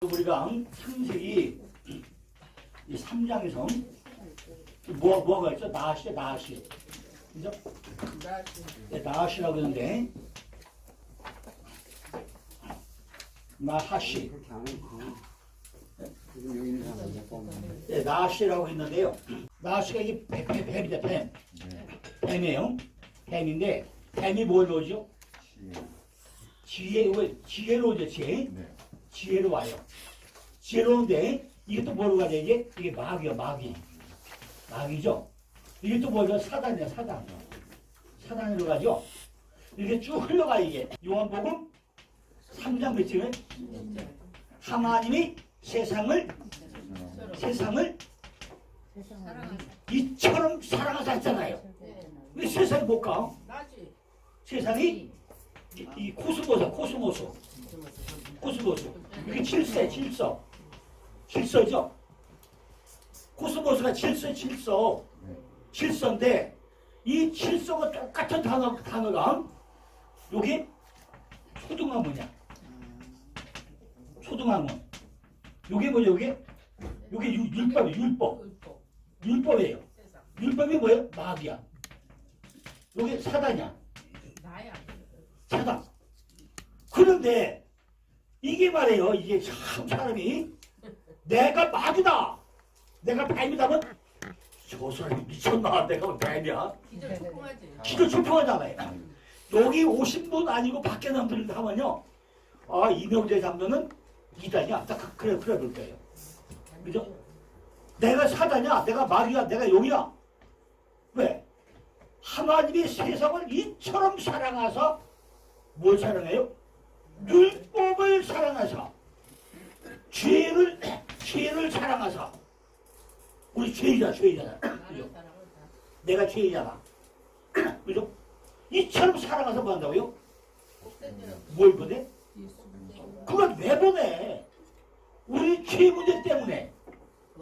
우리가 창세기 이 3장에서 뭐가 있죠? 나시. 그죠? 네, 나시라고 하는데 나하시. 네, 나시라고 했는데요. 나시가 이게 뱀이다, 뱀. 뱀이에요. 뱀인데 뱀이 뭘 오죠? 지혜로 오죠, 지혜. 지혜로 와요. 지혜로운데 이게 또 뭐로 가냐 이게? 이게 마귀야, 마귀죠. 이게 또 뭐죠? 사단이야, 사단으로 가죠. 이렇게 쭉 흘러가 이게. 요한복음 3장 몇쯤에 하나님이 세상을 이처럼 사랑하사 했잖아요. 왜 세상이 못 가? 세상이 이 코스모스. 이게 질서죠. 코스모스가 질서인데 이 질서가 똑같은 단어가 요게 초등학문이야. 요게 뭐죠? 요게 율법이에요. 율법이 뭐예요? 마귀야. 요게 사단이야. 사단. 그런데 이게 말이에요. 이게 참 사람이 내가 마귀다, 내가 뱀이다면 저 사람이 미쳤나? 내가 뱀이야? 기도 초평하잖아요. 여기 오신 분 아니고 밖에 나온 분들 하면요, 아 이명재 장로는 이단이야. 딱 그래 볼 거예요. 그죠? 내가 사단이야, 내가 마귀야, 내가 용이야. 왜? 하나님이 세상을 이처럼 사랑하사 뭘 사랑해요? 율법을 사랑하사, 죄를 사랑하사. 우리 죄이잖아. 그죠? 내가 죄이잖아. 그죠? 이처럼 사랑하사 뭐 한다고요? 뭘 보내? 그걸 왜 보내? 우리 죄 문제 때문에,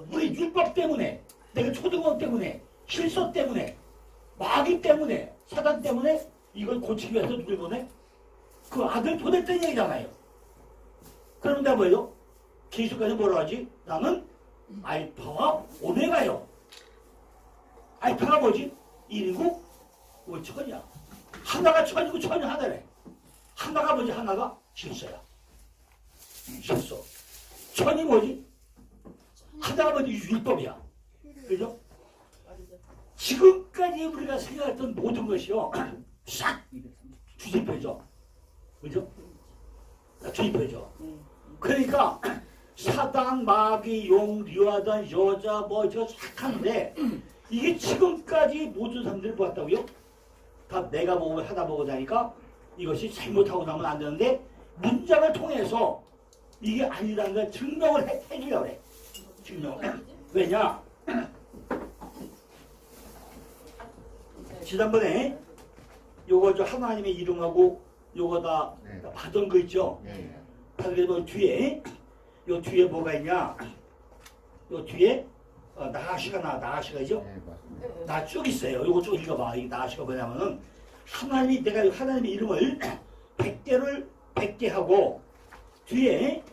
우리 율법 때문에, 내가 초등학 때문에, 실소 때문에, 마귀 때문에, 사단 때문에 이걸 고치기 위해서 누굴 보내? 그 아들 보냈던 얘기잖아요. 그럼 내가 뭐예요? 기술까지 뭐라 하지? 나는 알파와 오메가요. 알파가 뭐지? 1이고 5천이야. 하나가 천이고 천이 하나래. 하나가 뭐지? 하나가 실소야. 실소. 천이 뭐지? 하나가 뭐지? 율법이야. 그죠? 지금까지 우리가 생각했던 모든 것이요, 싹 뒤집혀져. 그죠? 뒤집혀져. 그러니까 사단, 마귀, 용, 리와단, 여자 뭐 저 착한데 이게 지금까지 모든 사람들을 보았다고요? 다 내가 보고 하다 보고 나니까 이것이 잘못하고 나면 안 되는데 문장을 통해서 이게 아니라는 걸 증명을 해주려고 그래. 왜냐? 지난번에 요거 저 하나님의 이름하고 요거 다 받은 거 있죠? 그래서 뒤에 뭐가 있냐? 요 뒤에 나하시가죠? 나 쭉 있어요. 요거 쭉 읽어봐. 이 나하시가 뭐냐면은 내가 하나님의 이름을 100개 하고 뒤에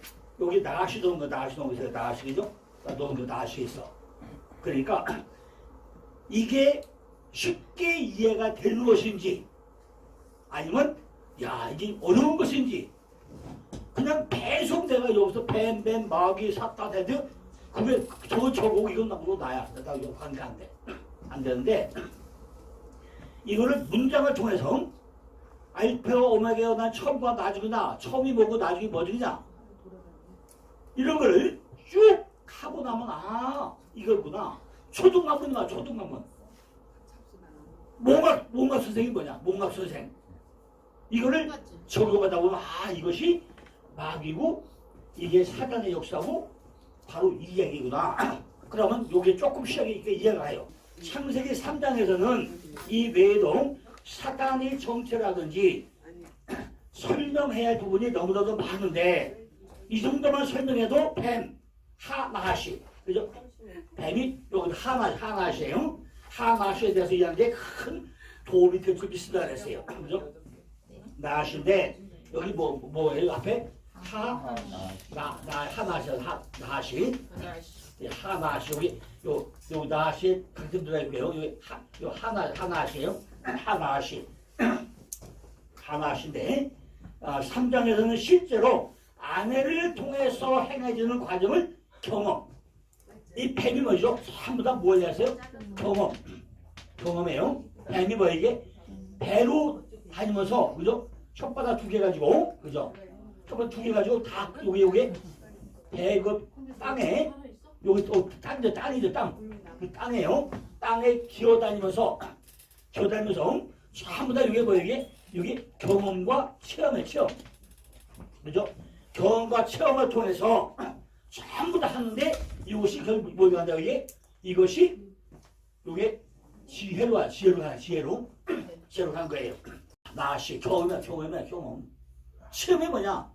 여기 나하시 도는 거 있어요. 나하시죠? 노는 거 나하시 있어. 그러니까 이게 쉽게 이해가 되는 것인지 아니면 야 이게 어려운 것인지 그냥 계속 내가 여기서 뱀 마귀 사탄 해도 그게 저거고 이건 나야. 나 이거 관계 안 되는데 이거를 문장을 통해서 알파와 오메가가 난 처음과 나중이나 처음이 뭐고 나중이 뭐냐 이런 거를 쭉 하고 나면 아 이거구나. 초등학문. 몽각 선생이 뭐냐? 몽각 선생. 이거를 적용하다 보면 아 이것이 마귀고 이게 사단의 역사고 바로 이 얘기구나. 그러면 요게 조금 시작이 이해가 가요. 창세기 3장에서는 이 외에도 사단의 정체라든지 설명해야 할 부분이 너무나도 많은데 이 정도만 설명해도 뱀, 나하시. 그죠? 뱀이 여기 하나시예요. 하나시에 대해서 이야기하는데 큰 도움이 될 줄 믿습니다 그랬어요. 그죠? 나하시인데 여기 뭐예요 앞에? 하나씩 하나씩 여기 요 나시 같은 들어있고요. 여기 요 하나씩인데 3장에서는 실제로 아내를 통해서 행해지는 과정을 경험. 이 뱀이 뭐죠? 전부 다 뭘 하세요? 경험해요. 뱀이 뭐 이게 배로 다니면서 그죠? 혓바닥 2개 가지고 그죠? 혓바닥 2개 가지고 다 요게 배 그 땅에 여기 또 땅이죠 땅. 그 땅에요. 땅에 기어다니면서 전부 다 이게 뭐 이게 경험과 체험. 그죠? 경험과 체험을 통해서 전부 다 하는데 이것이 결국 뭐가 한다 이것이 요게 지혜로 간 거예요. 나시 경험. 체험이 뭐냐?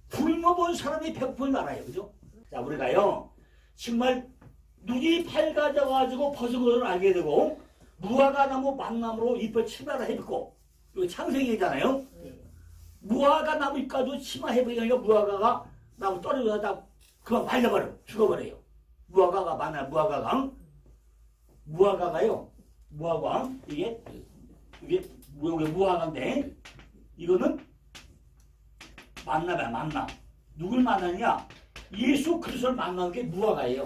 굶어본 사람이 배고픔을 알아요. 그죠? 자, 우리가요 정말 눈이 밝아져가지고 벗은 것을 알게 되고 무화과 나무 만나무로 잎을 치마라 해붓고 이거 창세기잖아요. 무화과 나무 잎가도 치마 해보니까 무화과가 나무 떨어져서 그만 말려버려 죽어버려요. 무화과가요 무화과 이게 무화과인데 이거는 만나 누굴 만나느냐? 예수 그리스도를 만나는 게 무화과예요.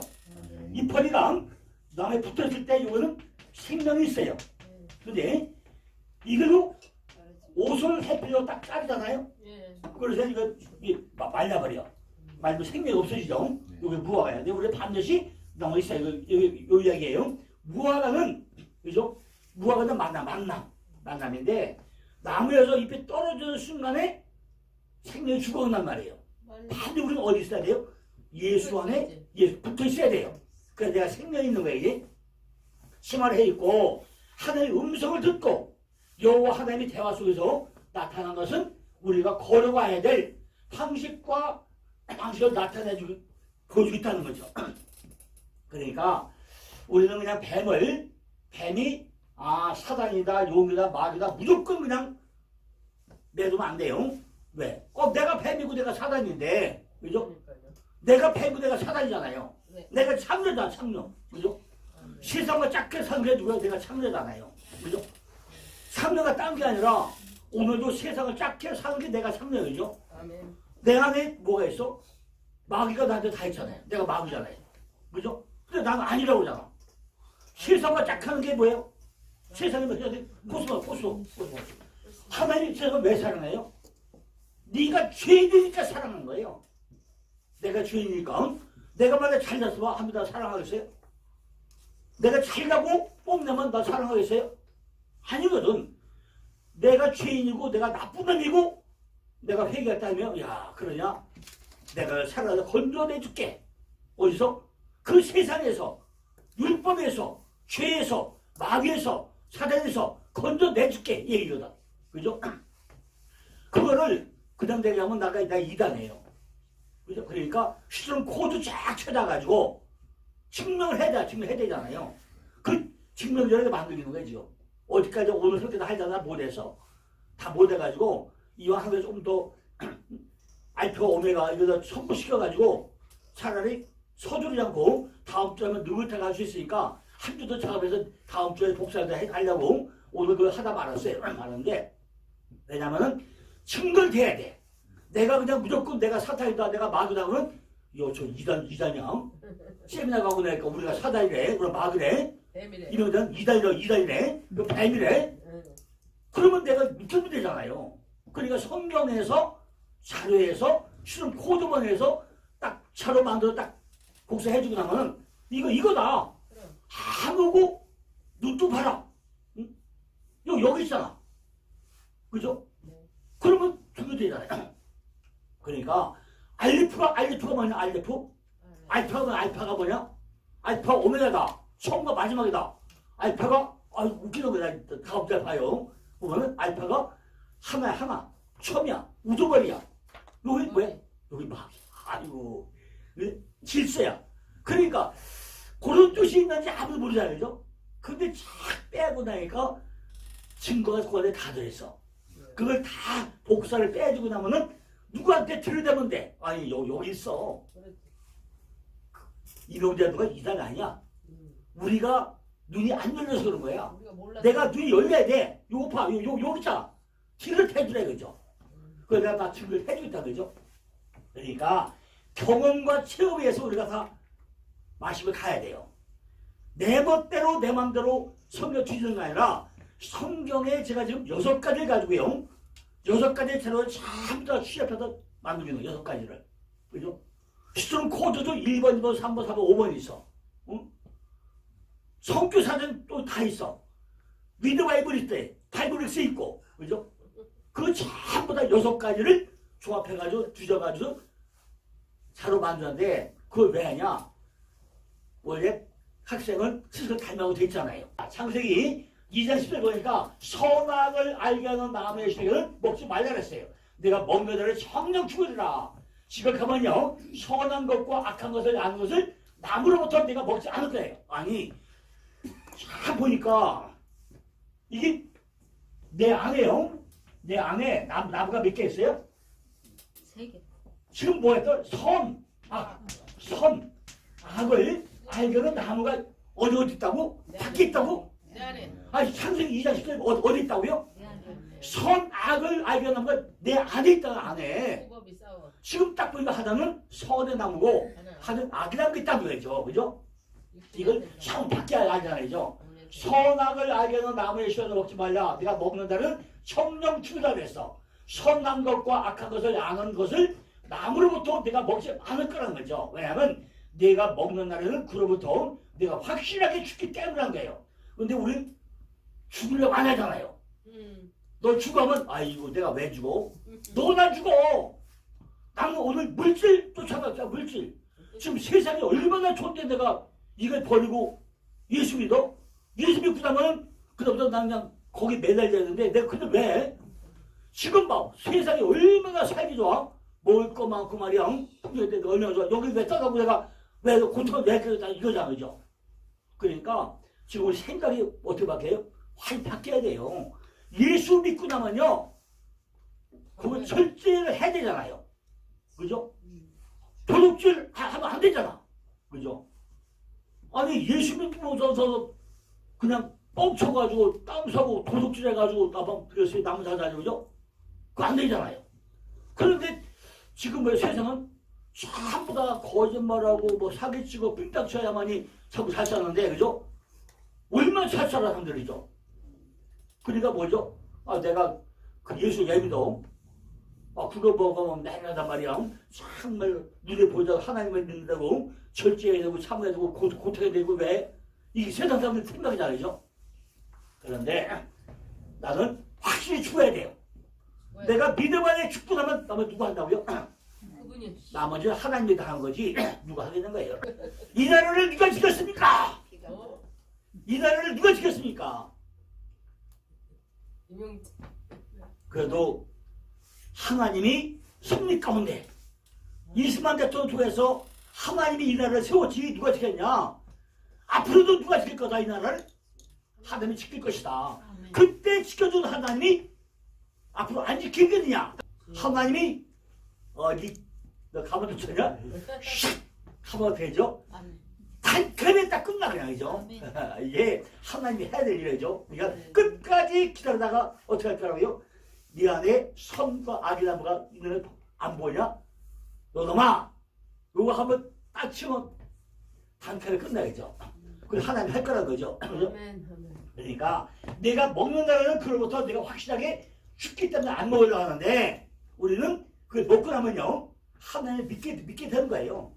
잎털이랑 그 다음에 붙었을 때 이거는 생명이 있어요. 근데 이걸로 옷을 햇빛으로 딱 자르잖아요. 그래서 이거 말려버려. 말면 생명이 없어지죠. 이게 무화과예요. 근데 우리 반드시 나무 있어요. 요 이야기예요. 무화과는 그죠? 무화과는 만남인데 나무에서 잎이 떨어지는 순간에 생명이 죽어온단 말이에요. 반드시 우리는 어디 있어야 돼요? 예수 안에 붙어 있어야 돼요. 그래서 내가 생명이 있는 거예요. 이게 심화를 해 있고 하나님의 음성을 듣고 여호와 하나님의 대화 속에서 나타난 것은 우리가 걸어가야 될 방식을 나타내주고 보여주고 있다는 거죠. 그러니까 우리는 그냥 뱀이 사단이다 용이다 마귀다 무조건 그냥 내두면 안 돼요. 왜? 내가 뱀이고 내가 사단인데 그죠? 내가 뱀이고 내가 사단이잖아요. 내가 참여다 참여 그죠? 세상과 작게 사는 게 누가 내가 참여잖아요. 그죠? 참여가 딴 게 아니라 오늘도 세상을 작게 사는 게 내가 참여이죠. 내 안에 뭐가 있어? 마귀가 나한테 다 있잖아요. 내가 마귀잖아요. 그죠? 근데 나는 아니라고 하잖아. 세상과 작하는 게 뭐예요? 세상에 고소. 하나님 세상을 왜 사랑해요? 네가 죄인이니까 사랑하는 거예요. 내가 죄인이니까 내가 만약 잘났으면 합니다. 사랑하겠어요? 내가 잘나고 뽐내면 나 사랑하겠어요? 아니거든. 내가 죄인이고 내가 나쁜 놈이고 내가 회개했다면 그러냐? 내가 살아서 건져내줄게. 어디서? 그 세상에서 율법에서 죄에서 마귀에서 사단에서 건져내줄게 얘기거든. 그죠? 그거를 그냥 얘기하면 나 이단해요. 그죠? 그러니까 실은 코드 쫙 찾아가지고 증명을 해야 되잖아요. 그 증명자를 만들기는 거죠. 어디까지 오늘 그렇게 하잖아 못해서 다 못해가지고 이왕 하면 조금 더 알파 오메가 이거 선포시켜가지고 차라리 서두르지 않고 다음 주에 하면 느긋하게 할 수 있으니까 한 주 더 작업해서 다음 주에 복사를 하려고 오늘 그걸 하다 말았는데 왜냐면은 증거를 대야 돼. 내가 그냥 무조건 내가 사탄이다 내가 마귀다 그러면 저 이단이야. 세미나 가고 나니까 우리가 사단이래 그럼 마귀래 이러면 이단이래 그 뱀이래 그러면 내가 믿으면 되잖아요. 그러니까 성경에서 자료에서 실은 코드본에서 딱 자료 만들어 딱 복사해주고 나면은 이거다. 아무고 눈도 봐라. 응? 여기 있잖아. 그죠? 그러면 준비되잖아요. 그러니까 알리프가 뭐냐? 알파가 뭐냐? 알파 오메가다. 처음과 마지막이다. 알파가 웃기는 거야. 다음 달 봐요. 보면은 알파가 하나 처음이야. 우두머리야. 여기 뭐야? 여기 마귀. 아이고 질서야. 그러니까 그런 뜻이 있는지 아무도 모르잖아요. 그죠? 근데 쫙 빼고 나니까 증거가 그 안에 다 들어있어. 그걸 다 복사를 빼주고 나면은 누구한테 들이대면 돼? 아니 여기 있어. 이명재도가 이단 아니야. 우리가 눈이 안 열려서 그런 거야. 내가 눈이 열려야 돼. 요거 봐. 여기 있잖아. 티를 해주래 그죠. 그래서 내가 다 티를 해주겠다 그죠. 그러니까 경험과 체험에서 우리가 다 마시고 가야 돼요. 내 멋대로 내 맘대로 성경 뒤지는 게 아니라 성경에 제가 지금 6가지를 가지고요. 6가지의 채널을 전부 다 취합해서 만들어주는 거예요. 6가지를. 그죠? 시점 코드도 1번, 2번, 3번, 4번, 5번 있어. 응? 성교사는 또 다 있어. 미드 바이블 있대. 바이블릭스 있고. 그죠? 그 전부 다 6가지를 조합해가지고 뒤져가지고 자로 만드는데 그걸 왜 하냐? 원래 학생은 스스로 닮아고 돼 있잖아요. 창세기 2장 10절 보니까 선악을 알게 하는 나무의 실은 먹지 말라 그랬어요. 내가 먹는 자를 청령 죽으리라. 지각하면요 선한 것과 악한 것을 아는 것을 나무로부터 내가 먹지 않을 거예요. 아니 잘 보니까 이게 내 안에요. 내 안에 나무가 몇 개 있어요? 3개. 지금 뭐였어? 선, 악을 알게는 나무가 어디 있다고? 밖에 있다고? 내 안에. 아니 창세기 2장 10절 어디 있다고요? 내 안에. 선, 악을 알게 나무가 내 안에 있다 안에. 수법이 싸워. 지금 딱 보니까 하나는 선의 나무고 하나는 악의 나무가 있다는 거죠. 그죠? 이걸 참 밖에 알잖아요. 선악을 알게 하는 나무의 씨앗을 먹지 말라. 내가 먹는 자는 청령 죽이라 그랬어. 선한 것과 악한 것을 아는 것을 나무로부터 내가 먹지 않을 거라는 거죠. 왜냐하면 내가 먹는 날에는 그로부터 내가 확실하게 죽기 때문이란 거예요. 근데 우린 죽으려고 안 하잖아요. 너 죽으면 아이고 내가 왜 죽어? 너나 죽어. 나는 오늘 물질 쫓아갔자 물질. 지금 세상에 얼마나 좋은데 내가 이걸 버리고 예수 믿어? 예수 믿고 나면 그다음부터 난 그냥 거기 매달려야 되는데 내가 근데 왜? 지금 봐 세상이 얼마나 살기 좋아? 먹을 거 많고 말이야. 근데 얼마나 좋아? 여기 왜 떠나고 내가 왜 고통을 왜 그러다 이거잖아 그죠? 그러니까 지금 우리 생각이 어떻게 바뀌어요? 확 바뀌어야 돼요. 예수 믿고 나면요 그거 절제를 해야 되잖아요. 그죠? 도둑질 하면 안 되잖아. 그죠? 아니 예수 믿고 나서 그냥 뻥쳐가지고 땅 사고 도둑질 해가지고 나방 나무 사자니 그죠? 그거 안 되잖아요. 그런데 지금 왜 세상은 전부 다 거짓말하고 뭐 사기치고 삥땅쳐야만이 자꾸 잘 사는데 그죠? 얼마나 잘 살아 사람들이죠. 그러니까 뭐죠? 아 내가 그 예수 예비도 그거 먹으면 맨하단 말이야. 정말 눈에 보자 하나님을 믿는다고 절제해야 되고 참아야 되고 고통해야 되고 왜? 이게 세상 사람들 생각이 아니죠. 그런데 나는 확실히 죽어야 돼요. 왜? 내가 믿음 안에 죽고 나면 누가 한다고요? 그분이. 나머지는 하나님이 다 한 거지 누가 하겠는 거예요. 이 나라를 누가 지켰습니까? 이 나라를 누가 지켰습니까? 그래도 하나님이 섭리 가운데 이스만 대통령 통해서 하나님이 이 나라를 세웠지 누가 지켰냐? 앞으로도 누가 지킬 거다 이 나라를? 하나님이 지킬 것이다. 그때 지켜준 하나님이 앞으로 안 지키겠느냐? 하나님이 너 가만히 쳤냐? 샥 하면 되죠? 그래 딱 끝나 그냥 그죠? 이게 하나님이 해야 될 일이죠. 그러니까 끝까지 기다리다가 어떻게 할 거라고요? 네 안에 선과 악의 나무가 있는 안 보이냐? 너놈아 요거 한번 딱 치면 단칼에 끝나겠죠. 그래서 하나님 할 거라는 거죠. 그죠? 그러니까 내가 먹는다는 그로부터 내가 확실하게 죽기 때문에 안 먹으려고 하는데 우리는 그걸 먹고 나면요 하나님을 믿게 되는 거예요.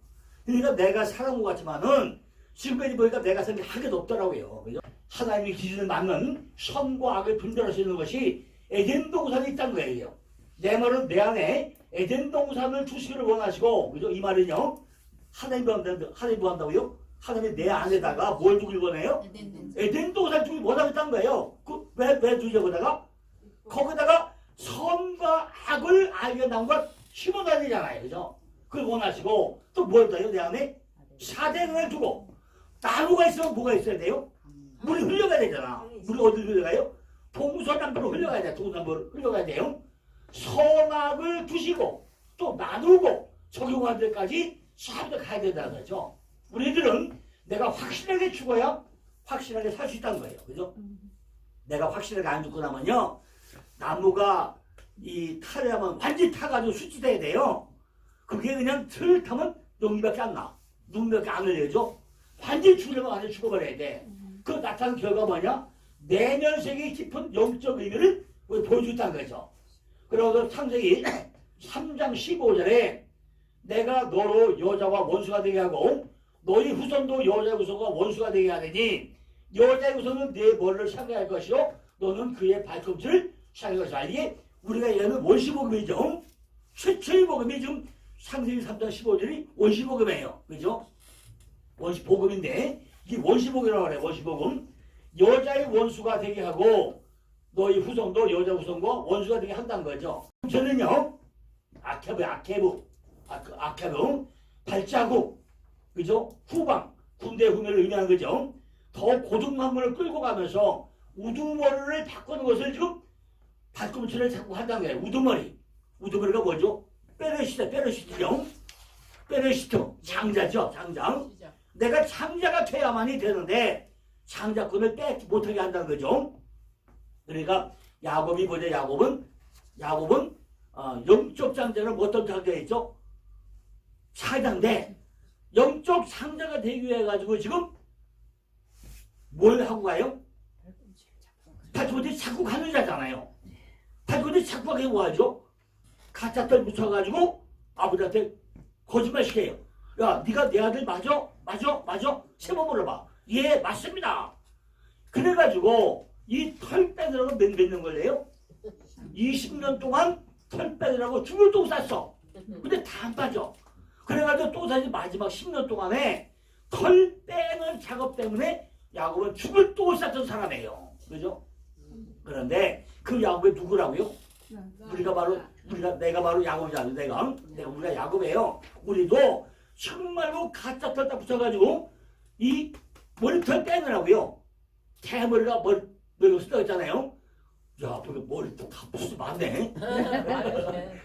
그러니까 내가 살아온 것 같지만은 지금까지 보니까 내가 생긴 게 한 개도 없더라고요. 그죠? 하나님의 기준을 맞는 선과 악을 분별할 수 있는 것이 에덴 동산에 있다는 거예요. 내 말은 내 안에 에덴 동산을 주시기를 원하시고, 그죠? 이 말은요, 하나님이 뭐 한다고요? 하나님이 내 안에다가 뭘 주길 원해요? 에덴 동산 주길 원하겠다는 거예요. 왜 주려고 다가 거기다가 선과 악을 알게 나온 걸 심어놔야 되잖아요. 그죠? 그걸 원하시고, 또 뭘 더요? 내 안에 사대를 두고, 나무가 있으면 뭐가 있어야 돼요? 물이 흘러가야 되잖아. 물이 어디로 흘러가요? 동서남북으로 흘러가야 돼. 동서남북으로 흘러가야 돼요. 선악을 두시고 또 나누고 적용할 때까지 샤브도 가야 된다는 거죠. 우리들은 내가 확실하게 죽어야 확실하게 살 수 있다는 거예요. 그죠? 내가 확실하게 안 죽고 나면요, 나무가 이 탈을 하면 완전히 타가지고 수치돼야 돼요. 그게 그냥 틀 타면 용기밖에 안 나. 눈밖에 안 흘려져. 완전히 죽으려면 완전히 죽어버려야 돼. 그 나타난 결과 뭐냐? 내면세계 깊은 영적 의미를 보여줬다는 거죠. 그래서 창세기 3장 15절에 내가 너로 여자와 원수가 되게 하고 너희 후손도 여자의 후손과 원수가 되게 하느니 여자의 후손은 내 머리를 상대할 것이요 너는 그의 발꿈치를 상할 것이다. 이게 우리가 얘기하는 원시복음이죠. 최초의 복음이 지금 창세기 3장 15절이 원시복음이에요. 그죠? 원시복음인데 이게 원시복음이라고 그래요. 원시복음. 여자의 원수가 되게 하고 너희 후손도 여자 후손과 원수가 되게 한다는 거죠. 저는요 아케브 발자국, 그죠? 후방, 군대 후면을 의미하는 거죠. 더 고등만물을 끌고 가면서 우두머리를 바꾸는 것을 지금 발꿈치를 자꾸 한다는 거예요. 우두머리가 뭐죠? 페르시트죠. 페르시트, 장자죠. 장장. 내가 장자가 돼야만이 되는데 장자권을 빼지 못하게 한다는 거죠. 그러니까 야곱이 뭐죠? 야곱은 영적 장자는 어떤 장자였죠? 사자인데 영적 상자가 되기 위해 가지고 지금 뭘 하고 가요? 발꿈치 자꾸 가는 자잖아요. 발꿈치 자꾸 가게 뭐하죠? 가짜들 묻혀가지고 아버지한테 거짓말 시켜요. 야, 네가 내 아들 맞아? 세 번 물어봐. 예, 맞습니다. 그래가지고 이 털 빼느라고 몇 년 걸려요? 20년 동안 털 빼느라고 죽을 똥 쌌어. 근데 다 안 빠져. 그래가지고 또 다시 마지막 10년 동안에 털 빼는 작업 때문에 야곱은 죽을 똥을 쌌던 사람이에요. 그죠? 그런데 그 야곱이 누구라고요? 내가 바로 야곱이잖아요. 우리가 야곱이에요. 우리도 정말로 가짜 털 딱 붙여가지고 이 머리털 빼느라고요. 대머리가 머리가 쓰다했잖아요. 야, 그게 머리털 다 쓰면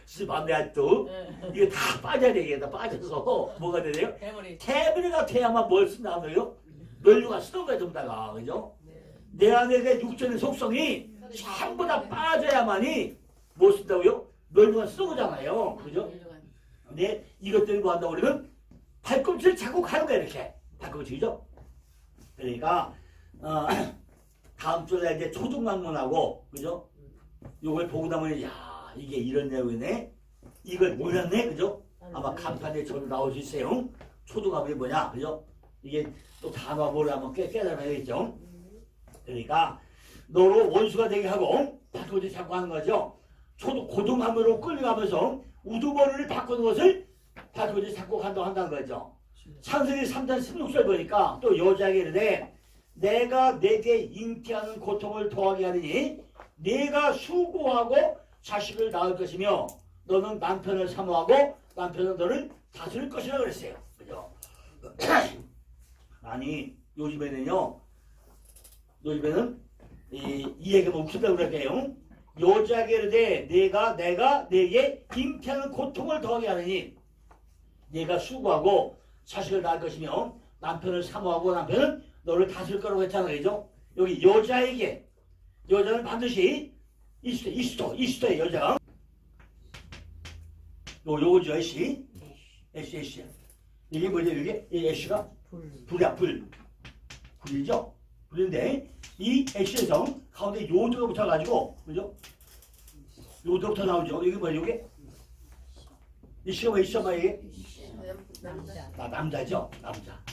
쓰면 또 이게 다 빠져야 돼. 이게 다 빠져서 뭐가 되네요? 대머리가 돼야만 뭘 쓴다고요? 멸류가 쓰던 거야 좀 다가, 그죠? 내 안에 내 육체의 속성이 전부 다 빠져야만이 뭐 쓴다고요? 멸류가 쓰던 거잖아요, 그죠? 근데 이것 때문에 뭐 한다고 그러면 발꿈치를 자꾸 가는 거야 이렇게. 발꿈치죠? 그러니까 다음 주에 이제 초등학문하고, 그죠? 요걸 보고 나면, 야, 이게 이런 내용이네? 이걸 몰랐네? 그죠? 아마 간판에 저도 나올 수 있어요. 초등학문이 뭐냐? 그죠? 이게 또 단어 뭐를 한번 깨달아야겠죠? 그러니까, 너로 원수가 되게 하고, 발꿈치 자꾸 하는 거죠? 고등학문으로 끌려가면서 우두머리를 바꾸는 것을 발꿈치 자꾸 한다는 거죠. 창세기 3장 16절 보니까 또 여자에게 이르되 내가 내게 잉태하는 고통을 더하게 하리니 네가 수고하고 자식을 낳을 것이며 너는 남편을 사모하고 남편은 너를 다스릴 것이라 그랬어요. 그죠? 아니 요즘에는 이 얘기만 웃긴다고 그럴게요. 여자에게 이르되 내가 내게 잉태하는 고통을 더하게 하리니 네가 수고하고 자식을 낳을 것이며 남편을 사모하고 남편은 너를 다스릴 거라고 했잖아요. 그죠? 여기 여자는 반드시 이스토의 여자. 요거죠, 애쉬. 이게 뭐죠, 이게? 이 애쉬가? 불이죠? 불인데, 이 애쉬에서 가운데 요도가 붙어가지고, 그죠? 요도부터 나오죠. 이게 뭐죠, 이게? 이씨가 왜 있어, 이게? 남자죠? 남자.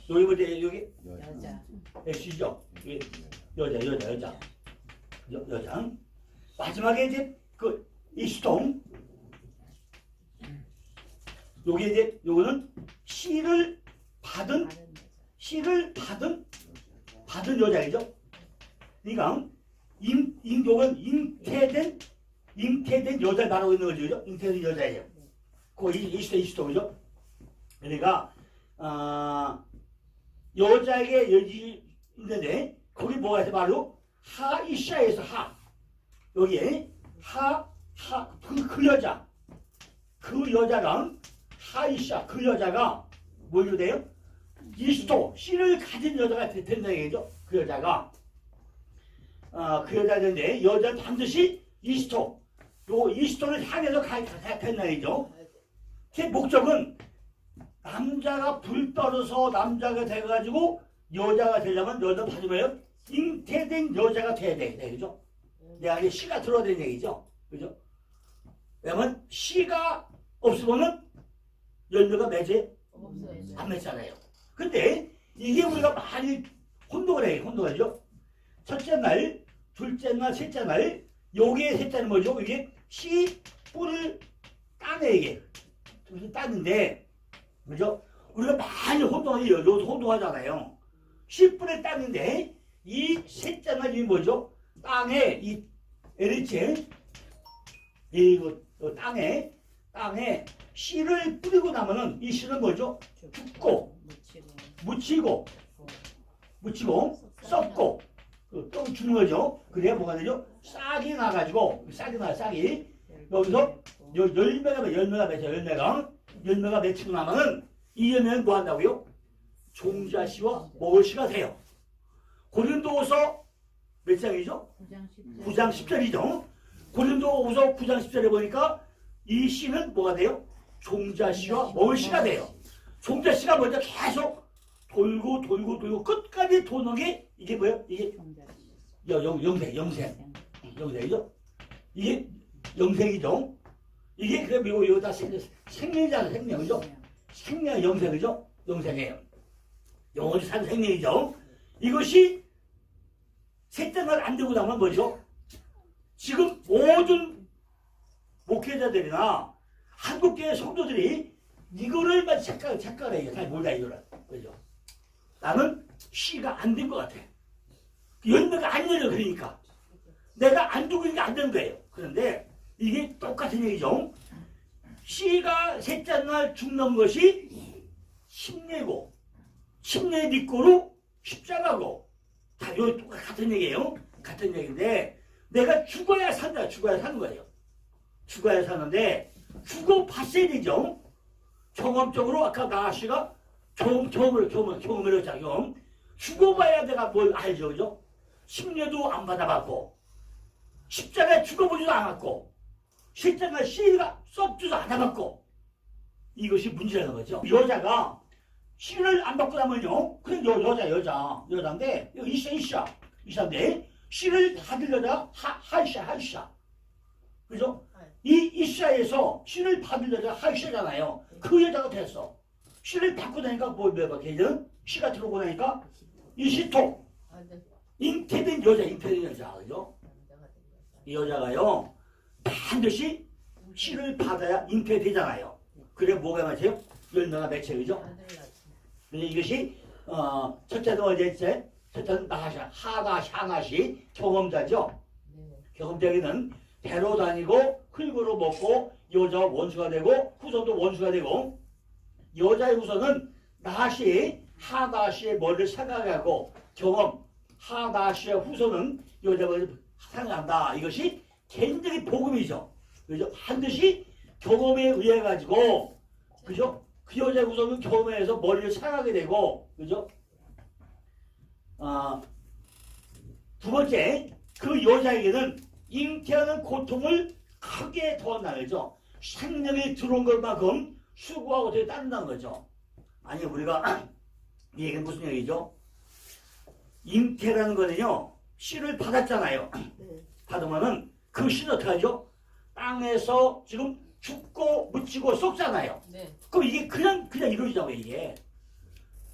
여기 뭐지? 여기? 여자. 애쉬죠? 여자. 마지막에 이제 그 이스통. 요게 이제 요거는 씨를 받은 여자이죠. 그러니까 요건 잉태된 여자를 말하고 있는 거죠. 잉태된 여자예요. 그 이스토 그죠? 그러니까 여자에게 여지 있는데 거기 뭐가 있어? 바로 하이샤에서 여기에 그 여자랑 하이샤 그 여자가 뭐로 돼요? 이스토 씨를 가진 여자가 된다는 얘기죠. 그 여자가 그 여자인데 여자는 반드시 이스토 요 이스토를 향해서 간다는 얘기죠. 제 목적은 남자가 불 떨어서 남자가 돼가지고 여자가 되려면 여자는 반드시 뭐예요? 잉태된 여자가 돼야 돼, 그죠? 내 안에 씨가 들어야 되는 얘기죠, 그죠? 왜냐면 씨가 없으면은 열매가 맺어요? 없어요. 안 맺잖아요. 근데 이게 우리가 많이 혼동을 해요. 혼동하죠. 첫째 날, 둘째 날, 셋째 날, 요게 셋째는 뭐죠? 이게 씨 뿔을 따네 이게. 그래서 따는데, 그죠? 우리가 많이 혼동해요. 요도 혼동하잖아요. 씨 뿔을 따는데 이 셋째 날이 뭐죠? 땅에 이 에리체 이 땅에 씨를 뿌리고 나면은 이 씨는 뭐죠? 죽고 묻히고 썩고 또 주는 거죠. 그래야 뭐가 되죠? 싹이 나가지고 싹이 여기서 열매가 맺히고 나면은 이 열매는 뭐 한다고요? 종자씨와 먹을씨가 돼요. 고린도후서 몇 장이죠? 9장 10절이죠. 고린도후서 9장 10절에 보니까 이 씨는 뭐가 돼요? 종자씨와 먹을씨가 돼요. 종자씨가 먼저 계속 돌고 끝까지 도는 게 이게 뭐예요? 이게 영생이죠. 이게 영생이죠. 이게 그래 이거 다 생명이잖아요. 생명이죠. 생명 영생이죠. 영생이에요. 영원히 산 생명이죠. 이것이 셋째 날 안 되고 나면 뭐죠? 지금 모든 목회자들이나 한국교회 성도들이 이거를만 착각해요. 잘 몰라 이거를. 그죠? 나는 씨가 안 된 것 같아. 열매가 안 열려 그러니까. 내가 안 두고니까 안 되는 거예요. 그런데 이게 똑같은 얘기죠. 씨가 셋째 날 죽는 것이 심례고 심례 믿고로 십자가고 다 요 같은 얘기예요. 같은 얘기인데 내가 죽어야 산다. 죽어야 사는 거예요. 죽어야 사는데 죽어 봤어야 되죠. 경험적으로 아까 나아씨가 경험을 했잖아요. 죽어봐야 내가 뭘 알죠. 그죠? 심례도 안 받아봤고 십자가에 죽어보지도 않았고 십자가 씨가 썩지도 않아봤고 이것이 문제라는 거죠. 여자가 씨를 안 받고 나면요. 그냥 여자인데 이샤인데 씨를 받을 여자 하이샤 그죠? 이 이샤에서 씨를 받을 여자 하이샤잖아요. 그 여자가 됐어. 씨를 받고 나니까 걔는 씨가 들어오고 나니까 이시토 잉태된 여자 그죠? 이 여자가요 반드시 씨를 받아야 잉태되잖아요. 그래 뭐가 맞아요? 열매가 맺혀요. 그죠? 이것이 첫째는 어제째 첫째는 하나시 경험자죠. 경험자기는 배로 다니고 흙으로 먹고 여자 원수가 되고 후손도 원수가 되고 여자의 후손은 하나시의 머리를 생각하고 경험 하나시의 후손은 여자가 생각한다. 이것이 굉장히 복음이죠. 그죠? 반드시 경험에 의해 가지고 그죠? 그 여자의 후손은 경험에 의해서 머리를 상하게 되고 그죠? 두 번째 그 여자에게는 잉태하는 고통을 크게 더한다는 거죠. 생명이 들어온 것만큼 수고하고 되게 따른다는 거죠. 아니 우리가 이 얘기는 무슨 얘기죠? 잉태라는 거는요 씨를 받았잖아요. 받으면은 그 씨는 어떻게 하죠? 땅에서 지금 죽고 묻히고 썩잖아요. 그럼 이게 그냥 이루어지자고 이게.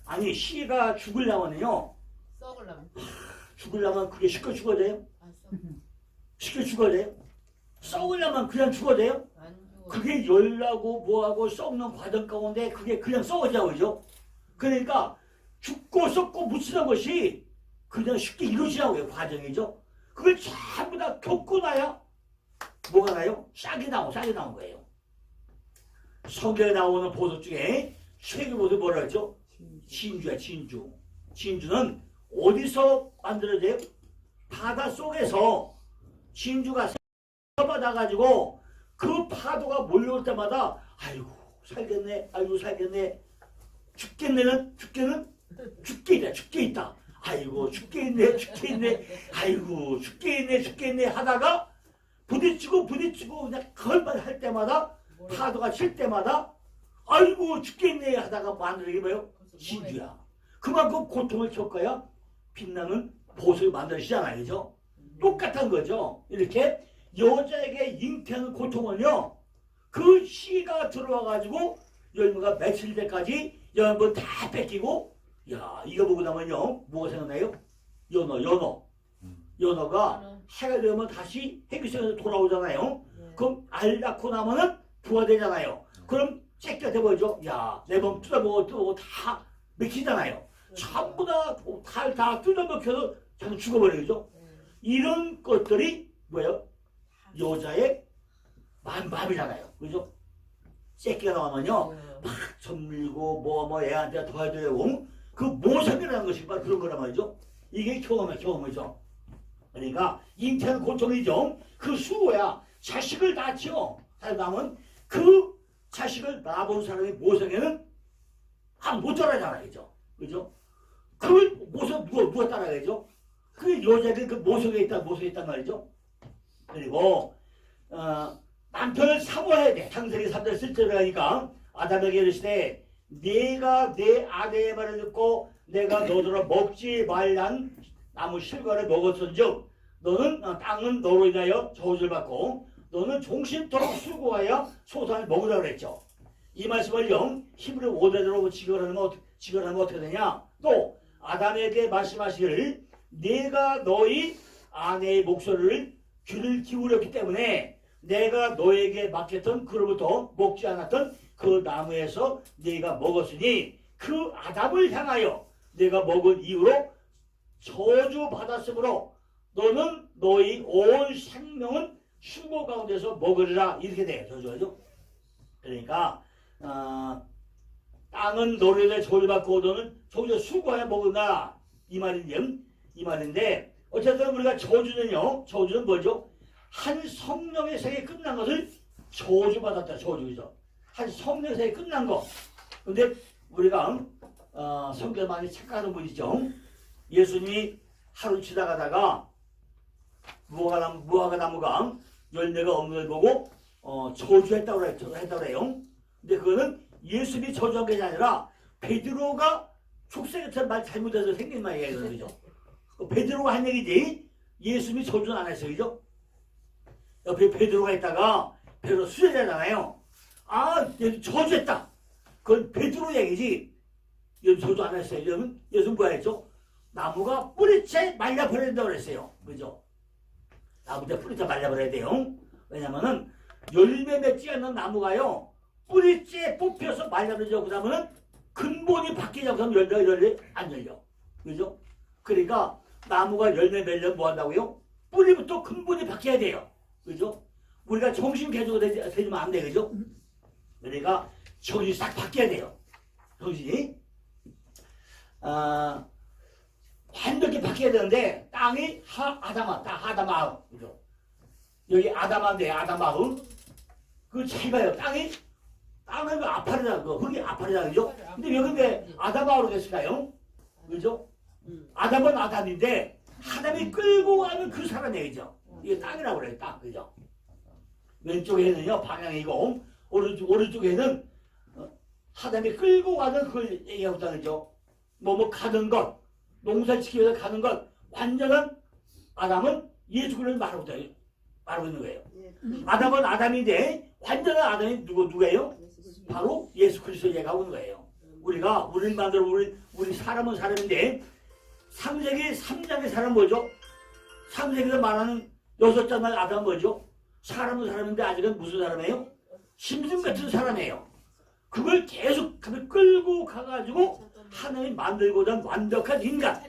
아니 씨가 죽으려면요 죽으려면 그게 쉽게 죽어져요? 쉽게 죽어져요? 썩으려면 그냥 죽어져요? 그게 열나고 뭐하고 썩는 과정 가운데 그게 그냥 썩어지자고 그죠? 그러니까 죽고 썩고 묻히는 것이 그냥 쉽게 이루어지자고요 과정이죠. 그걸 전부 다 겪고 나야 뭐가 나요? 싹이 나온 거예요. 성경에 나오는 보석 중에 최고 보석 뭐라 그랬죠? 진주야 진주. 진주는 어디서 만들어져요? 바다 속에서 진주가 받아가지고 그 파도가 몰려올 때마다 아이고 살겠네, 아이고 살겠네, 죽겠네는 죽게 있다. 아이고 죽게 있네, 아이고 죽게 있네 하다가 부딪히고 그냥 그걸만 할 때마다 파도가 칠 때마다 아이고 죽겠네 하다가 만드는 게 뭐예요? 진주야. 그만큼 고통을 겪어야 빛나는 보석을 만들어지잖아요. 그죠? 똑같은 거죠. 이렇게 여자에게 잉태하는 고통은요, 그 씨가 들어와가지고 열매가 맺힐 때까지 열매 다 뺏기고, 야, 이거 보고 나면요, 뭐가 생각나요? 연어가 해가 되면 다시 해귀성에서 돌아오잖아요. 그럼 알 낳고 나면은 부화 되잖아요. 그럼 새끼가 돼버리죠. 야, 내 몸 뜯어먹고 다 맥히잖아요. 전부 다 뜯어먹혀서 자꾸 죽어버리죠. 이런 것들이 뭐예요? 여자의 마음이잖아요. 그죠? 새끼가 나오면요, 막 손밀고 애한테 더 해야 되고, 그 모성이라는 것이 바로 그런 거란 말이죠. 이게 경험이죠. 그러니까 잉태는 고통이죠. 그 수고야. 자식을 낳죠. 살다면 그 자식을 낳아본 사람의 모성에는 못 따라가잖아요. 그죠? 그 모성 누가 따라가죠? 그 여자가 그 모성에 있단 말이죠. 그리고 남편을 사모해야 돼. 창세기 3절 7절에 하니까 아담에게 이르시되 네가 내 아내의 말을 듣고 내가 너더러 먹지 말란 나무 실과를 먹었은즉 너는 땅은 너로 인하여 저주를 받고 너는 종신토록 수고하여 소산을 먹으라 그랬죠. 이 말씀을요 히브리 5대대로 지거하면 어떻게 되냐. 또 아담에게 말씀하시기를 네가 너희 아내의 목소리를 귀를 기울였기 때문에 내가 너에게 맡겼던 그로부터 먹지 않았던 그 나무에서 네가 먹었으니 그 아담을 향하여 내가 먹은 이후로 저주받았으므로 너는 너희 온 생명은 수고 가운데서 먹으리라. 이렇게 돼요. 저주하죠. 그러니까 땅은 너로 인해 저주받고 너는 저주에 수고하여 먹는다. 이 말인데 어쨌든 우리가 저주는 뭐죠? 한 성령의 생이 끝난 것을 저주받았다. 저주죠. 한 성령의 생이 끝난 거. 근데 우리가 성경 많이 착각하는 분이죠. 예수님이 하루 지나가다가 무화과 나무가 열매가 없는 걸 보고 저주했다고 그래요. 근데 그거는 예수님이 저주한 게 아니라 베드로가 족쇄처럼 말 잘못해서 생긴 말이에요. 그죠? 베드로가 한 얘기지 예수님이 저주는 안 했어요. 그죠? 옆에 베드로가 있다가 베드로 수제자잖아요. 저주했다. 그건 베드로 얘기지. 예수 저주 안 했어요. 예수는 뭐 했죠? 나무가 뿌리째 말려버려야 된다고 그랬어요. 그죠? 나무가 뿌리째 말려버려야 돼요. 왜냐면은 열매 맺지 않는 나무가요 뿌리째 뽑혀서 말려버리죠. 그러면은 근본이 바뀌자고 하면 열매 안 열려. 그죠? 그러니까 나무가 열매 맺려면 뭐 한다고요? 뿌리부터 근본이 바뀌어야 돼요. 그죠? 우리가 정신 개조가 되지면 안 돼. 그죠? 그러니까 정신이 싹 바뀌어야 돼요. 정신이 완벽히 바뀌어야 되는데 땅이 아담아. 그죠? 여기 아담아인데 아담아음 그 차이가요. 땅은 그 아파르다. 흙이 아파르다. 그죠? 근데 여기 왜 아담아로 됐을까요? 그죠? 아담은 아담인데 아담이 끌고 가는 그 사람이에요. 그죠? 이게 땅이라고 그래요. 땅. 그죠? 왼쪽에는요 방향이고 오른쪽에는 아담이 끌고 가는 그걸 얘기하고 있다는 거죠. 뭐 가는 것, 농사 짓기 위해서 가는 것, 완전한 아담은 예수 그리스도를 말하고 있는 거예요. 아담은 아담인데 완전한 아담이 누구예요? 바로 예수 그리스도 얘기하고 있는 거예요. 우리를 만들어 우리 사람은 사람인데 창세기 3장의 사람 뭐죠? 창세기에서 말하는 6장의 아담은 뭐죠? 사람은 사람인데 아직은 무슨 사람이에요? 짐승 같은 사람이에요. 그걸 계속 끌고 가가지고 하나님이 만들고자 한 완벽한 인간,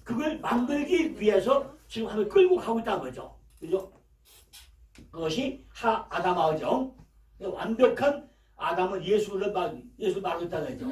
그걸 만들기 위해서 지금 하나님 끌고 가고 있다는 거죠. 그죠? 그것이 아담아죠. 완벽한 아담은 예수를 말하고 있다는 거죠.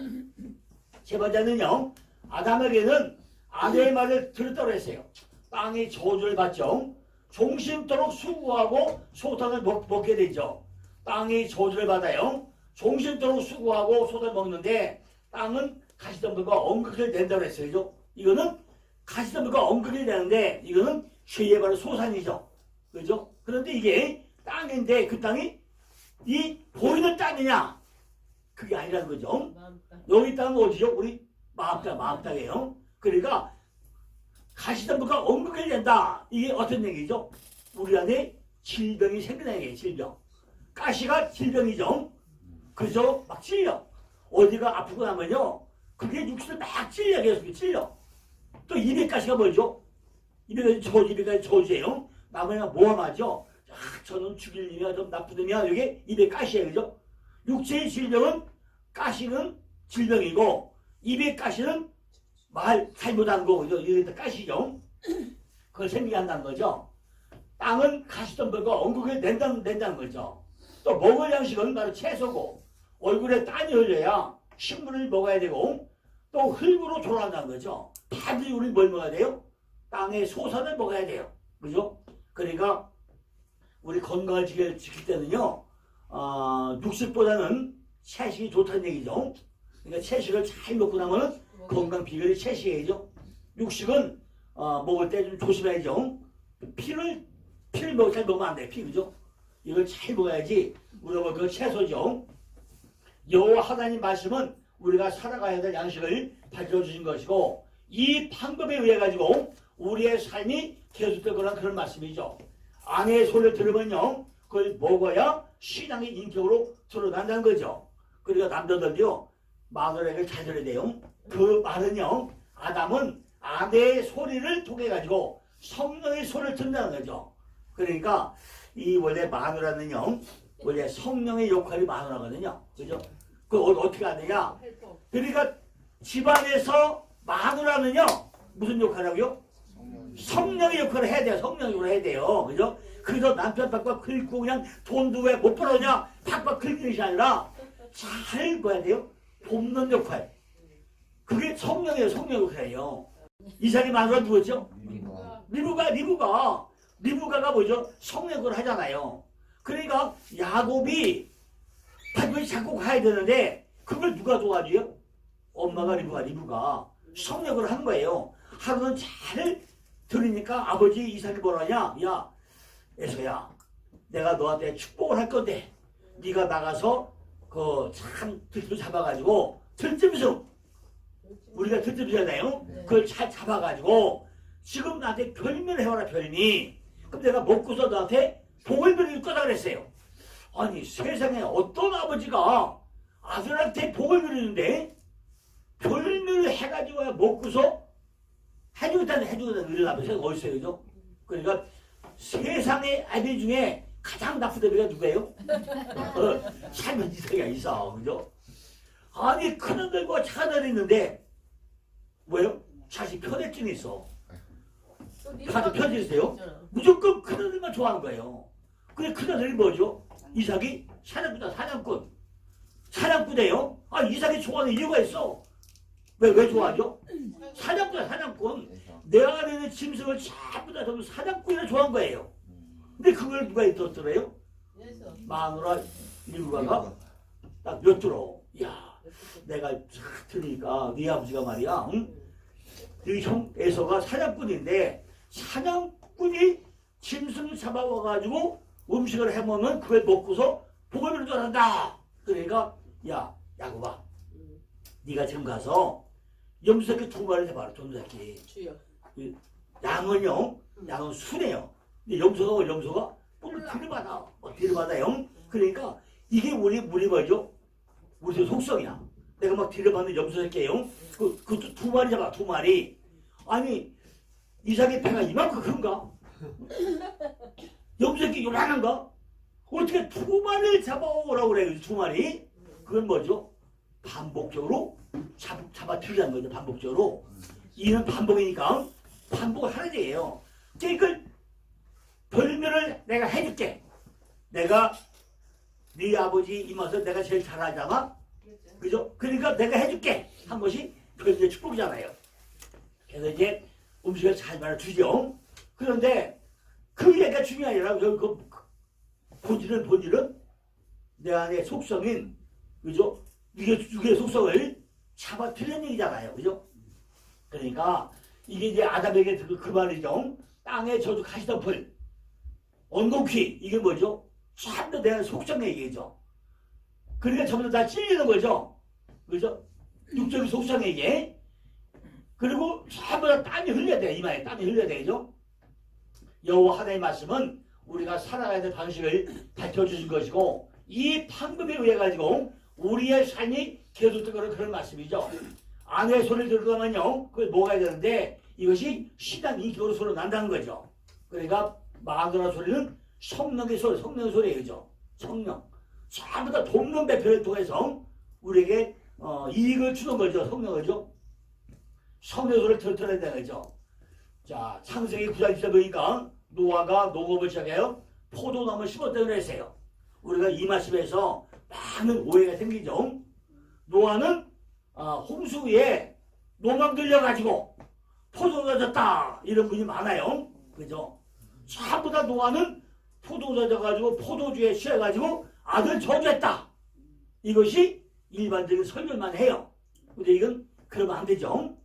세 번째는요, 아담에게는 아내의 말을 들었다고 했어요. 땅이 저주를 받죠. 종신토록 수고하고 소탄을 먹게 되죠. 땅이 저주를 받아요. 종신토록 수고하고 소탄을 먹는데 땅은 가시덤불과 엉극을 낸다고 했어요. 그죠? 이거는 가시덤불과 엉극이 되는데 이거는 죄의 바로 소산이죠. 그죠? 그런데 이게 땅인데 그 땅이 이 보이는 땅이냐? 그게 아니라는 거죠. 여기 땅은 어디죠? 우리 마음 땅이에요. 그러니까 가시덤불과 엉극이 된다. 이게 어떤 얘기죠? 우리 안에 질병이 생기는 얘기예요. 질병. 가시가 질병이죠. 그죠? 막 찔려. 어디가 아프고 나면요. 그게 육신을 막 찔려. 계속 찔려. 또 입에 가시가 뭐죠? 입에 저주예요. 나머지가 모함하죠. 저는 죽일 놈이야, 좀 나쁜 놈이야. 이게 입에 가시예요. 그죠? 육체의 질병은 가시는 질병이고 입에 가시는 말 잘못한 거. 그죠? 이게 가시죠. 그걸 생기게 한다는 거죠. 땅은 가시덤불과 엉극을 낸다는 거죠. 또 먹을 양식은 바로 채소고 얼굴에 땀이 흘려야 식물을 먹어야 되고 또 흙으로 돌아간다는 거죠. 다들 우리 뭘 먹어야 돼요? 땅의 소산을 먹어야 돼요. 그죠? 그러니까 우리 건강을 지킬 때는요. 육식보다는 채식이 좋다는 얘기죠. 그러니까 채식을 잘 먹고 나면은 건강 비결이 채식이죠. 육식은 먹을 때 좀 조심해야죠. 피를 잘 먹으면 안 돼. 피 그죠? 이걸 잘 먹어야지 우리가 그 채소죠. 여호와 하나님 말씀은 우리가 살아가야 될 양식을 가르쳐 주신 것이고 이 방법에 의해 가지고 우리의 삶이 계속될 거란 그런 말씀이죠. 아내의 소리를 들으면요 그걸 먹어야 신앙의 인격으로 드러난다는 거죠. 그러니까 남자들도요 마누라에게 잘 들어야 돼요. 그 말은요 아담은 아내의 소리를 통해 가지고 성령의 소리를 듣는다는 거죠. 그러니까 이 원래 마누라는요 원래 성령의 역할이 마누라거든요. 그죠? 그 어떻게 하느냐? 그러니까 집안에서 마누라는요 무슨 역할이라고요? 성령의 역할을 해야 돼요. 성령의 역할을 해야 돼요. 그죠? 그래서 남편 팍팍 긁고 그냥 돈도 왜 못 벌었냐? 팍팍 긁는 것이 아니라 잘 봐야 돼요. 돕는 역할. 그게 성령의 역할이에요. 이삭의 마누라 누구죠? 리브가가 뭐죠? 성령의 역할을 하잖아요. 그러니까 야곱이 다윗이 자꾸 가야 되는데 그걸 누가 도와줘요? 엄마가 리브가 성령을 하는 거예요. 하루는 잘 들으니까 아버지 이삭이 뭐라냐? 야 에서야 내가 너한테 축복을 할 건데 네가 나가서 그 참 들짐 잡아가지고 들짐승 우리가 들짐이잖아요. 그걸 잘 잡아가지고 지금 나한테 별미를 해와라 별미. 그럼 내가 먹고서 너한테 복을 빌릴 거다 그랬어요. 아니 세상에 어떤 아버지가 아들한테 복을 빌리는데 별미를 해가지고 먹고서 해주겠다는 일을 하면서 어딨어요. 그죠? 그러니까 세상의 아들 중에 가장 나쁜 애가 누구예요? 삶은 이상이야 있어. 그죠? 아니 큰아들과 작아들이 있는데 뭐예요? 자식 편애증이 있어. 다들 편애있어요? 무조건 큰아들만 좋아하는 거예요. 근데 큰아들이 뭐죠? 이삭이 사냥꾼. 사냥꾼이에요? 아 이삭이 좋아하는 이유가 있어. 왜 좋아하죠? 사냥꾼. 내 안에 있는 짐승을 전부 다 전부 사냥꾼이라 좋아한 거예요. 근데 그걸 누가 들었더래요? 마누라 리브가가 딱 엿들어. 야, 내가 들으니까 네 아버지가 말이야. 응? 네 형 에서가 사냥꾼인데 사냥꾼이 짐승 잡아와가지고 음식을 해먹으면 그걸 먹고서 복을 빌는 줄 알았다. 그러니까 야 야곱아 네가 지금 가서 염소새끼 2마리 잡아라. 염소새끼. 양은요 양은 순해요. 근데 염소가 뿔을 들이받아요. 그러니까 이게 우리 뭐죠? 우리 속성이야. 내가 막 들이받는 염소새끼예요. 그것도 2마리 잡아. 2마리. 아니 이삭의 배가 이만큼 큰가? 염소새끼 요만한가? 어떻게 2마리를 잡아오라고 그래요? 2마리? 그건 뭐죠? 반복적으로 잡아들이자는 거죠. 반복적으로. 이는 반복이니까 반복을 하는 얘기예요. 그러니까 별명을 내가 해줄게. 내가 네 아버지 이마서 내가 제일 잘하잖아. 그죠? 그러니까 내가 해줄게 한 것이 별명의 축복이잖아요. 그래서 이제 음식을 잘 말아주죠. 그런데 그게 중요한 게 아니라 그 본질은 내 안의 속성인 그죠? 이게 속성을 잡아들는 얘기잖아요. 그죠? 그러니까 이게 이제 아담에게 그 말이죠. 땅에 저주 가시덤불 언곡히 이게 뭐죠? 전부 내 속성의 얘기죠. 그러니까 전부 다 찔리는 거죠. 그죠? 육적인 속성에게. 그리고 전부 다 땀이 흘려야 돼요. 이마에 땀이 흘려야 되죠. 여호와 하나님의 말씀은 우리가 살아가야 될 방식을 밝혀주신 것이고 이 방법에 의해 가지고 우리의 삶이 계속되는 그런 말씀이죠. 아내의 소리를 들으면요, 그걸 먹어야 되는데 이것이 신앙 인격으로 소리 난다는 거죠. 그러니까 마누라 소리는 성령의 소리예요. 성령. 전부 다 돕는 배편을 통해서 우리에게 이익을 주는 거죠. 성령을죠. 성령의 소리를 들어야 되는 거죠. 자, 창세기 9장 1절 보니까 노아가 농업을 시작해요. 포도나무를 심었다고 그랬어요. 우리가 이 말씀에서 많은 오해가 생기죠. 노아는 홍수 후에 노망 들려가지고 포도가 졌다 이런 분이 많아요. 그죠? 전부 다 노아는 포도가 져가지고 포도주에 취해가지고 아들 저주했다. 이것이 일반적인 설명만 해요. 근데 이건 그러면 안 되죠.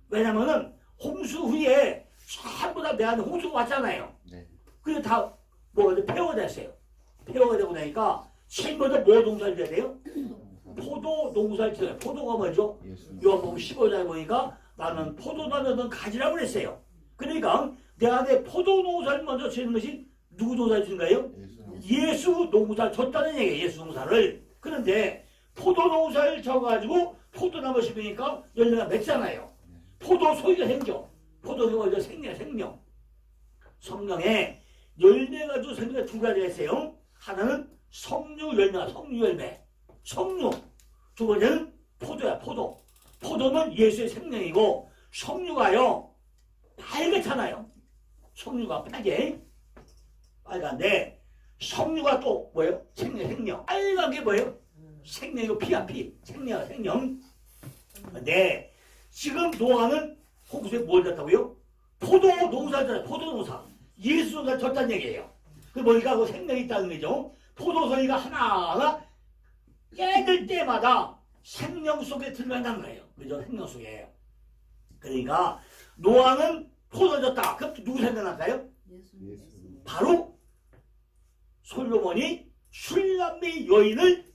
왜냐면은 홍수 후에 전부 다 내 안에 홍수가 왔잖아요. 그래서 다 뭐가 폐허가 됐어요. 폐허가 되고 나니까 처음부터 뭐 농사를 져야 돼요? 포도 농사를 져요. 포도가 뭐죠? 요한복음 15장에 보니까 나는 포도나무는 가지라고 그랬어요. 그러니까 내 안에 포도 농사를 먼저 지는 것이 누구 농사를 준 거예요? 예수 농사를 줬다는 얘기예요. 예수 농사를. 그런데 포도 농사를 져가지고 포도나무 심으니까 열매가 맺잖아요. 포도 소리가 생겨. 포도가 생명. 성령에 열매가 주 생명이 두 가지가 있어요. 하나는 성류 열매. 성류. 두 번째는 포도야, 포도. 포도는 예수의 생명이고 성류가요 빨갛잖아요. 성류가 빨간데 성류가 또 뭐예요? 생명. 빨간 게 뭐예요? 생명이고 피야, 피. 생명. 근데 지금 노아는 홍수에 뭘 졌다고요? 포도 농사잖아요. 포도 농사. 예수 농사 졌다는 얘기예요. 그 뭐니까 그 생명이 있다는 거죠. 포도송이가 하나하나 깨들 때마다 생명 속에 들어간다는 거예요. 그죠? 생명 속에. 그러니까 노아는 포도 졌다. 그럼 누구 생각날까요? 바로 솔로몬이 술람미 여인을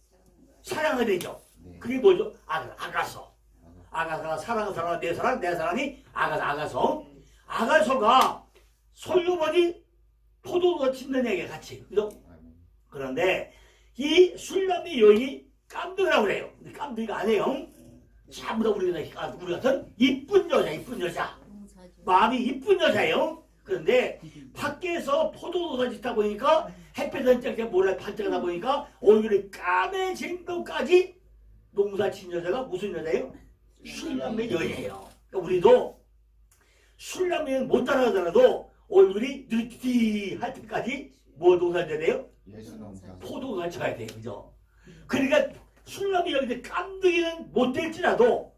사랑하게 되죠. 그게 뭐죠? 아가서. 아가서가 사랑하는 사람, 내 사랑이 아가서. 아가서가 솔로몬이 포도가 짓는 얘기가 같이. 그죠? 그런데 이 술람미 여인이 깜둥이라고 그래요. 근데 깜둥이가 아니에요. 전부 다 우리 같은 이쁜 여자. 마음이 이쁜 여자예요. 그런데 밖에서 포도농사 짓다 보니까 햇볕은 짝짝 몰래 반짝하다 보니까 얼굴이 까매진 것까지 농사 짓는 여자가 무슨 여자예요? 술람미 여인이에요. 그러니까 우리도 술람미 여인 못 따라가더라도 얼굴이 느티할 때까지 뭐 농사 져야 돼요? 포도가 쳐야 돼요. 그죠? 그러니까 술람이 여기 깜둥이는 못 될지라도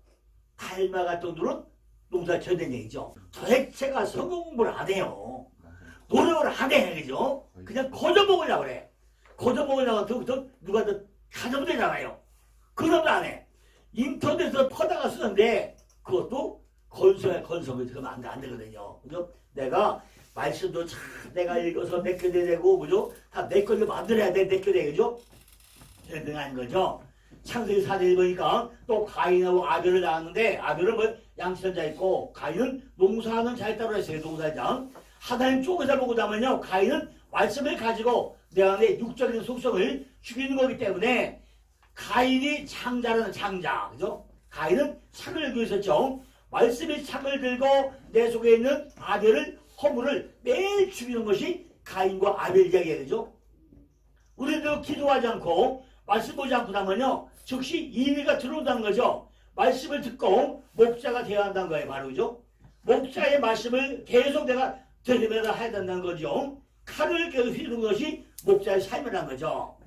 닮아갈 정도로 농사 져야 얘기죠. 도대체가 성경 공부를 안 해요. 노력을 안 해. 그죠? 그냥 거저 먹으려고 그래. 거저 먹으려고 하면 누가 더 가져면 되잖아요. 그런 거 안 해. 인터넷에서 퍼다가 쓰는데 그것도 건성을 들으면 안 되거든요. 그죠? 내가 말씀도 참 내가 읽어서 내껴내야 되고, 그죠? 다 내 걸로 만들어야 돼, 내껴내, 그죠? 대등한 거죠. 창세기 4장에 보니까 또 가인하고 아벨을 낳았는데, 아벨은 뭐 양치는 자 있고, 가인은 농사하는 자였다고 했어요, 농사자. 하나님 쪽에서 보고 나면요, 가인은 말씀을 가지고 내 안에 육적인 속성을 죽이는 거기 때문에, 가인이 창자라는 창자, 그죠? 가인은 창을 들고 있었죠. 말씀이 창을 들고 내 속에 있는 아벨을 허물을 매일 죽이는 것이 가인과 아벨 이야기예요. 그죠? 우리도 기도하지 않고 말씀 보지 않고 나면요 즉시 이위가 들어온다는 거죠. 말씀을 듣고 목자가 되어야 한다는 거예요. 바로 그죠? 목자의 말씀을 계속 내가 들으면서 해야 된다는 거죠. 칼을 계속 휘두르는 것이 목자의 삶이라는 거죠.